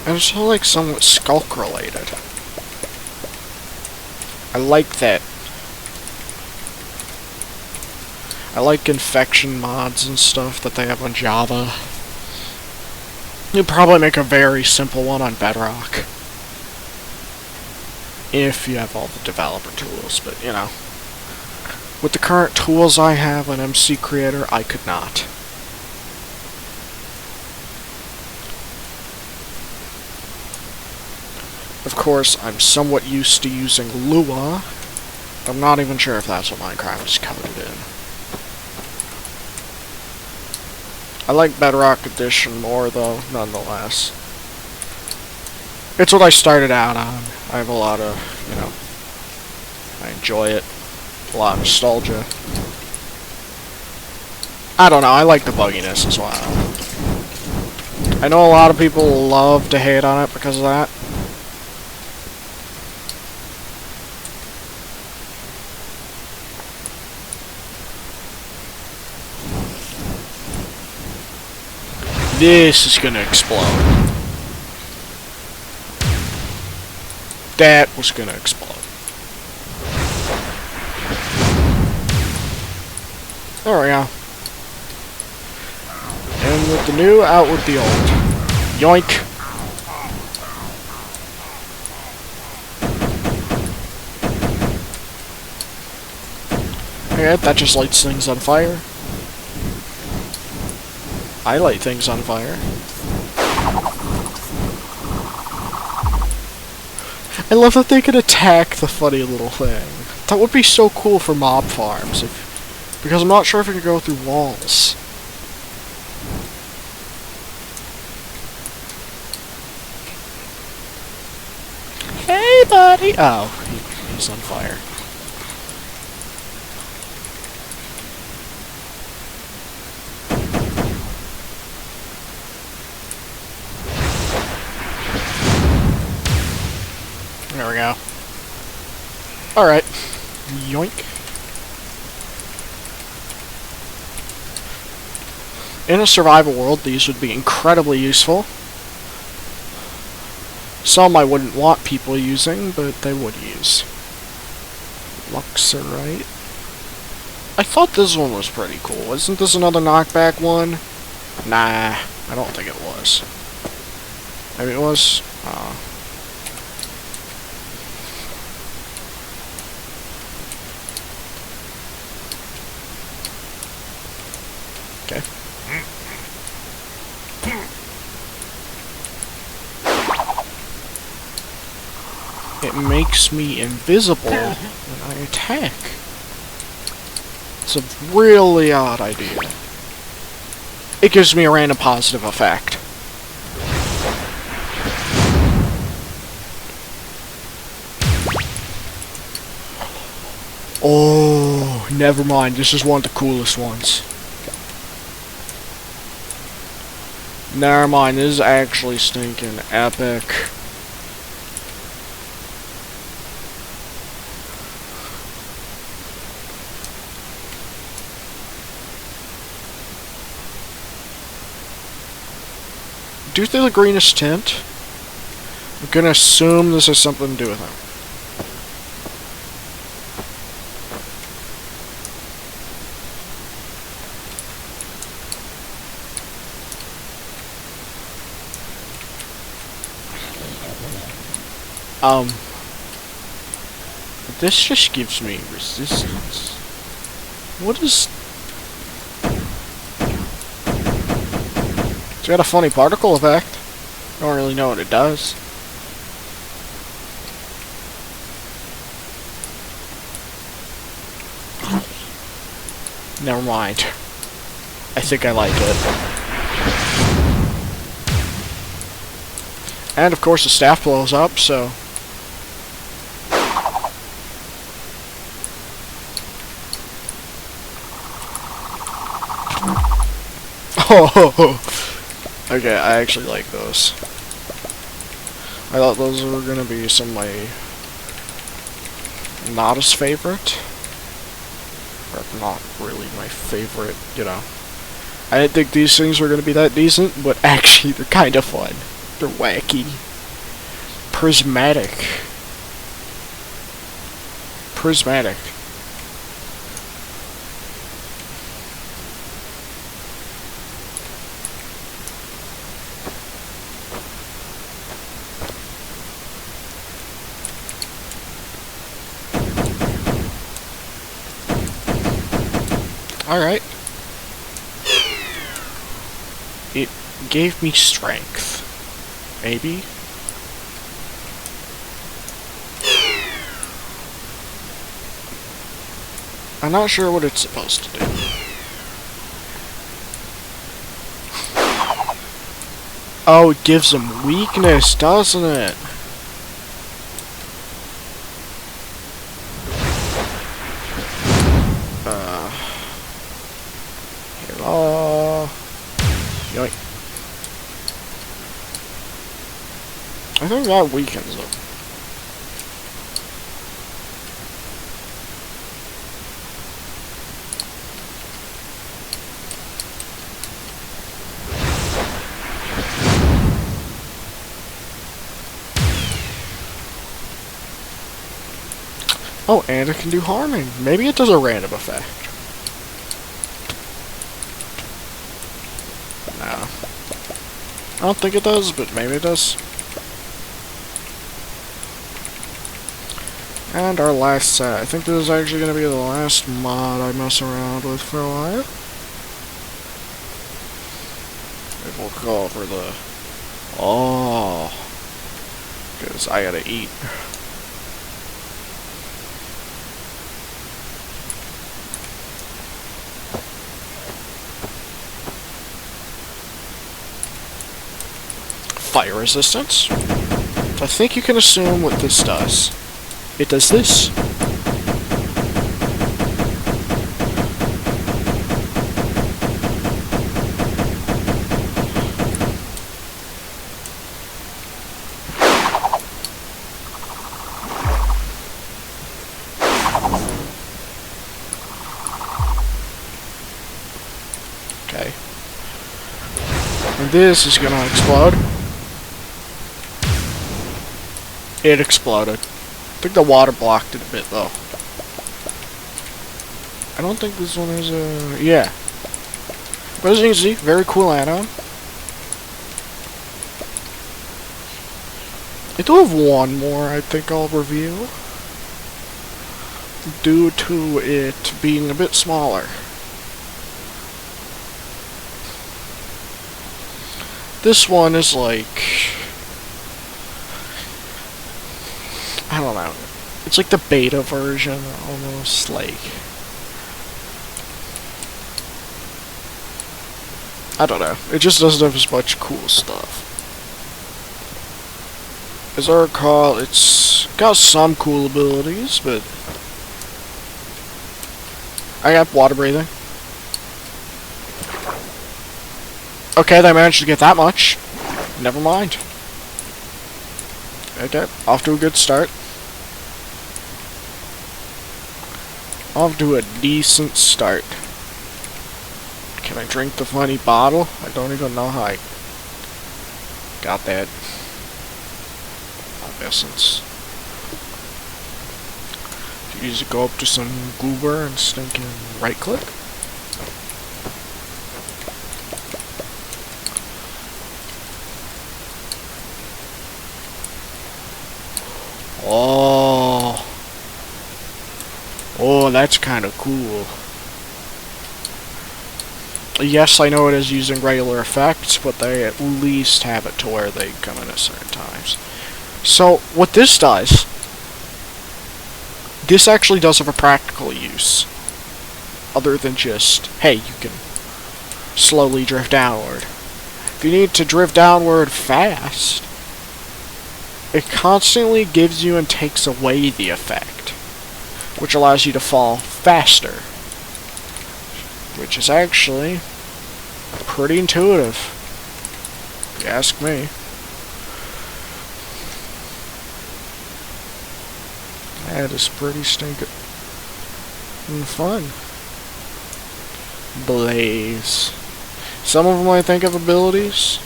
And it's all like somewhat Skulk related. I like that. I like infection mods and stuff that they have on Java. You'd probably make a very simple one on Bedrock. If you have all the developer tools, but you know. With the current tools I have on MC Creator, I could not. Of course, I'm somewhat used to using Lua. I'm not even sure if that's what Minecraft is coded in. I like Bedrock Edition more, though, nonetheless. It's what I started out on. I have a lot of, you know, I enjoy it. A lot of nostalgia. I don't know, I like the bugginess as well. I know a lot of people love to hate on it because of that. This is gonna explode. That was gonna explode. There we go. And with the new, out with the old. Yoink. Okay, that just lights things on fire. I light things on fire. I love that they can attack the funny little thing. That would be so cool for mob farms, because I'm not sure if it could go through walls. Hey, buddy! Oh, he's on fire. There we go. Alright. Yoink. In a survival world, these would be incredibly useful. Some I wouldn't want people using, but they would use. Luxorite. I thought this one was pretty cool. Isn't this another knockback one? Nah, I don't think it was. Maybe it was? Okay. It makes me invisible when I attack. It's a really odd idea. It gives me a random positive effect. Oh, never mind. This is one of the coolest ones. Never mind, this is actually stinking epic. Due to the greenish tint, I'm gonna assume this has something to do with it. This just gives me resistance. What is... It's got a funny particle effect. I don't really know what it does. Never mind. I think I like it. And of course the staff blows up, so... Oh! Okay, I actually like those. I thought those were gonna be some of my... not as favorite. Or not really my favorite, you know. I didn't think these things were gonna be that decent, but actually they're kind of fun. They're wacky. Prismatic. Prismatic. Alright. It gave me strength. Maybe? I'm not sure what it's supposed to do. Oh, it gives them weakness, doesn't it? Yoink. I think that weakens them. Oh, and it can do harming. Maybe it does a random effect. No. I don't think it does, but maybe it does. And our last set. I think this is actually going to be the last mod I mess around with for a while. Maybe we'll go over the... Oh. Because I gotta eat. Fire resistance. I think you can assume what this does. It does this. Okay. And this is gonna explode. It exploded. I think the water blocked it a bit, though. I don't think this one is a... Yeah. But as you can see, very cool add-on. I do have one more I think I'll review. Due to it being a bit smaller. This one is like... I don't know. It's like the beta version, almost, like... I don't know. It just doesn't have as much cool stuff. As I recall, it's got some cool abilities, but... I got water breathing. Okay, they managed to get that much. Never mind. Okay, off to a good start. Off to a decent start. Can I drink the funny bottle? I don't even know how I got that. Essence. You just go up to some goober and stinking right click. Oh. Oh, that's kind of cool. Yes, I know it is using regular effects, but they at least have it to where they come in at certain times. So, what this does, this actually does have a practical use. Other than just, hey, you can slowly drift downward. If you need to drift downward fast, it constantly gives you and takes away the effect, which allows you to fall faster. Which is actually pretty intuitive, if you ask me. That is pretty stinking fun. Blaze. Some of them I think have abilities.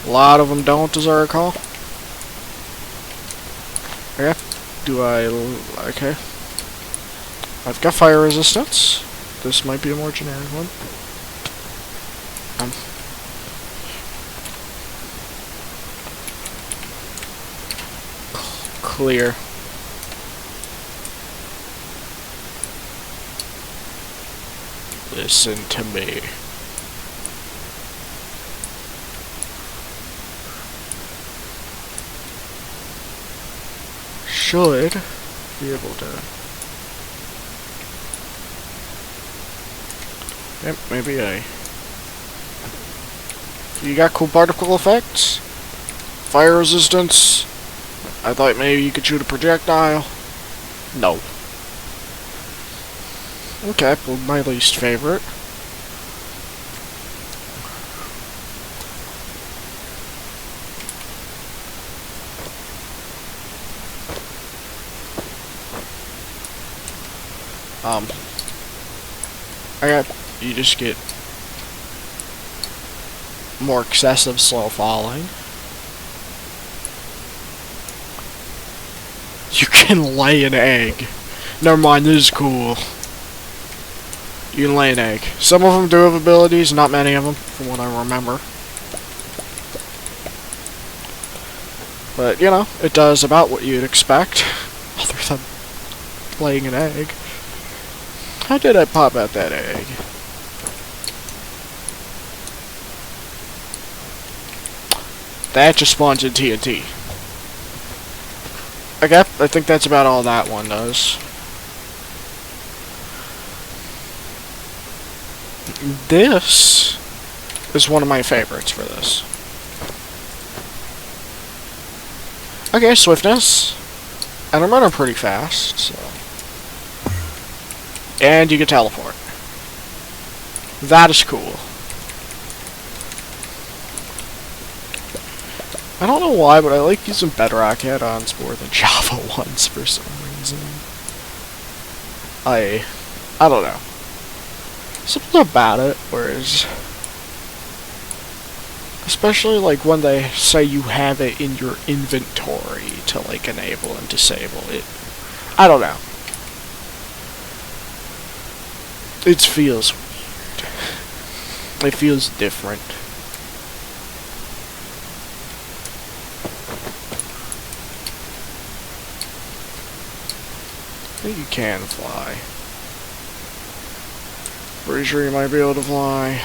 A lot of them don't, as I recall. Okay. Okay. I've got fire resistance. This might be a more generic one. Clear. Listen to me. Should be able to. Yep, maybe You got cool particle effects? Fire resistance? I thought maybe you could shoot a projectile. No. Okay, well, my least favorite. You just get more excessive slow falling. You can lay an egg. Never mind, this is cool. You can lay an egg. Some of them do have abilities, not many of them, from what I remember. But, you know, it does about what you'd expect, other than laying an egg. How did I pop out that egg? That just spawns in TNT. Okay, I think that's about all that one does. This is one of my favorites for this. Okay, swiftness. And I'm running pretty fast, so. And you can teleport. That is cool. I don't know why, but I like using Bedrock add-ons more than Java ones for some reason. I don't know. Something about it, whereas... Especially like when they say you have it in your inventory to like enable and disable it. I don't know. It feels weird. It feels different. I think you can fly. Pretty sure you might be able to fly.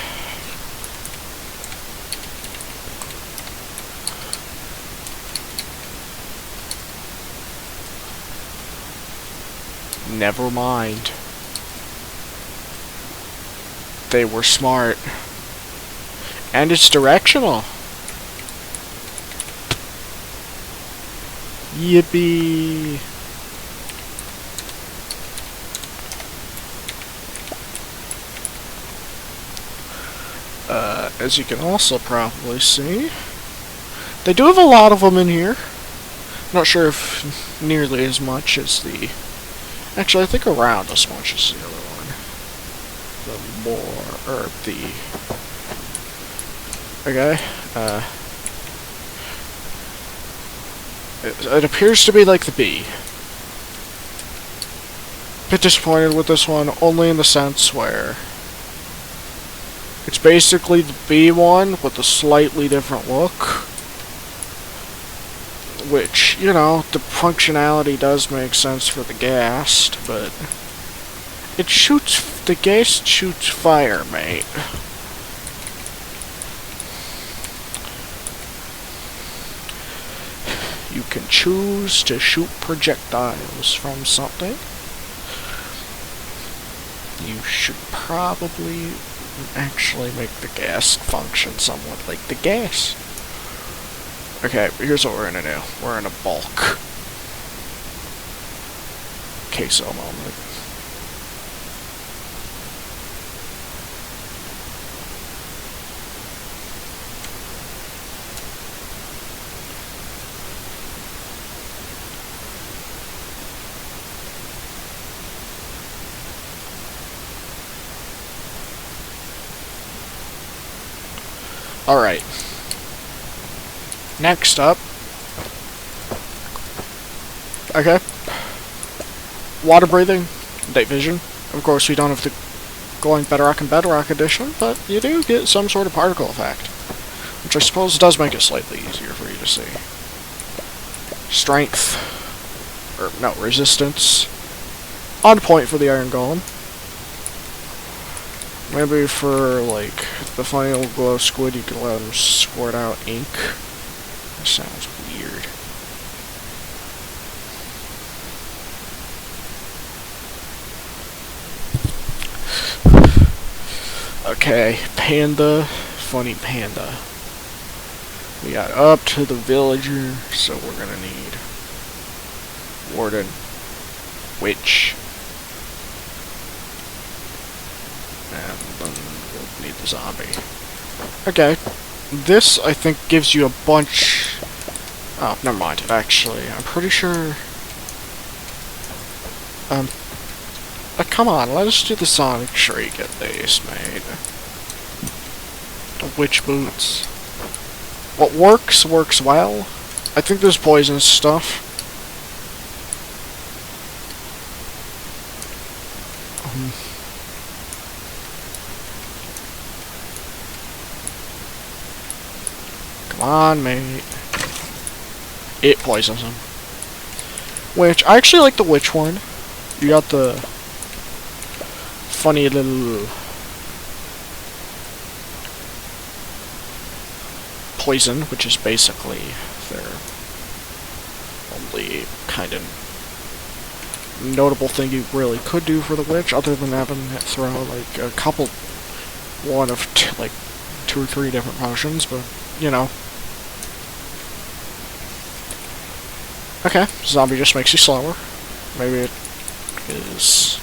Never mind. They were smart. And it's directional. Yippee. As you can also probably see, they do have a lot of them in here. Not sure if nearly as much as the... Actually, I think around as much as the other one. The more... or the... Okay, it appears to be like the bee. Bit disappointed with this one, only in the sense where... It's basically the bee one with a slightly different look. Which, you know, the functionality does make sense for the ghast, but it shoots The gas shoots fire, mate. You can choose to shoot projectiles from something. You should probably actually make the gas function somewhat like the gas. Okay, here's what we're gonna do. We're in a bulk queso moment. Alright. Next up. Okay. Water breathing, night vision. Of course, we don't have the glowing bedrock and bedrock edition, but you do get some sort of particle effect, which I suppose does make it slightly easier for you to see. Strength. Or, no, resistance. On point for the iron golem. Maybe for, like, the final glow squid, you can let him squirt out ink. That sounds weird. Okay, panda, funny panda. We got up to the villager, so we're gonna need warden, witch, and then we'll need the zombie. Okay, this I think gives you a bunch. Oh, never mind. Actually, I'm pretty sure. Come on, let us do the Sonic Shriek at least, mate. The witch boots. What works well. I think there's poison stuff. Come on, mate. It poisons him. Which, I actually like the witch one. You got the funny little poison, which is basically their only kind of notable thing you really could do for the witch, other than having it throw like a couple, one of like 2 or 3 different potions, but you know. Okay, zombie just makes you slower. Maybe it is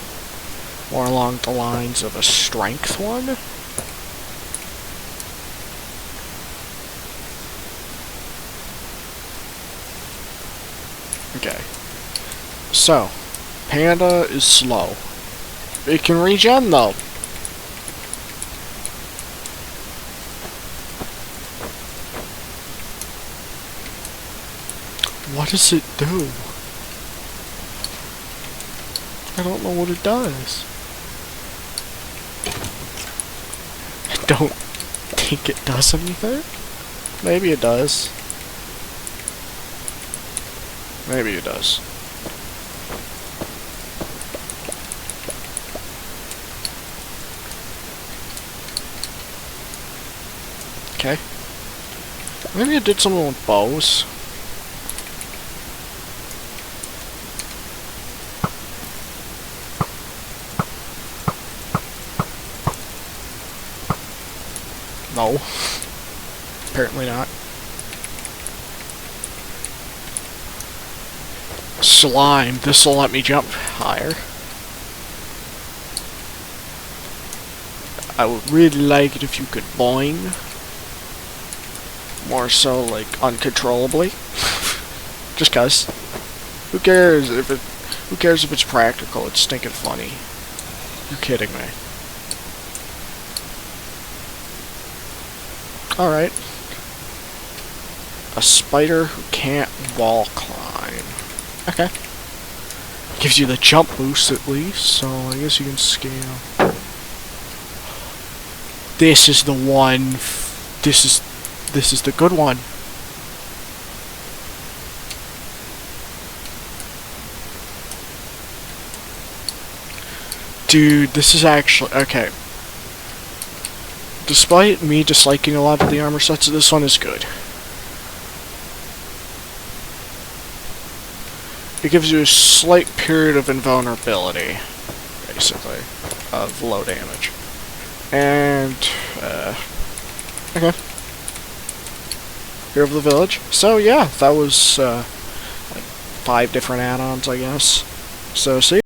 more along the lines of a strength one. Okay. So, panda is slow. It can regen though. What does it do? I don't know what it does. I don't think it does anything. Maybe it does. Maybe it does. Okay. Maybe it did something with bows. No. Apparently not. Slime. This'll let me jump higher. I would really like it if you could boing. More so, like, uncontrollably. Just cause. Who cares if it's practical? It's stinking funny. You're kidding me. Alright. A spider who can't wall climb. Okay. Gives you the jump boost at least, so I guess you can scale. This is the one. This is the good one. Dude, this is actually... Okay. Despite me disliking a lot of the armor sets, this one is good. It gives you a slight period of invulnerability, basically, of low damage. And, okay. Hero of the Village. So, yeah, that was, like, 5 different add-ons, I guess. So, see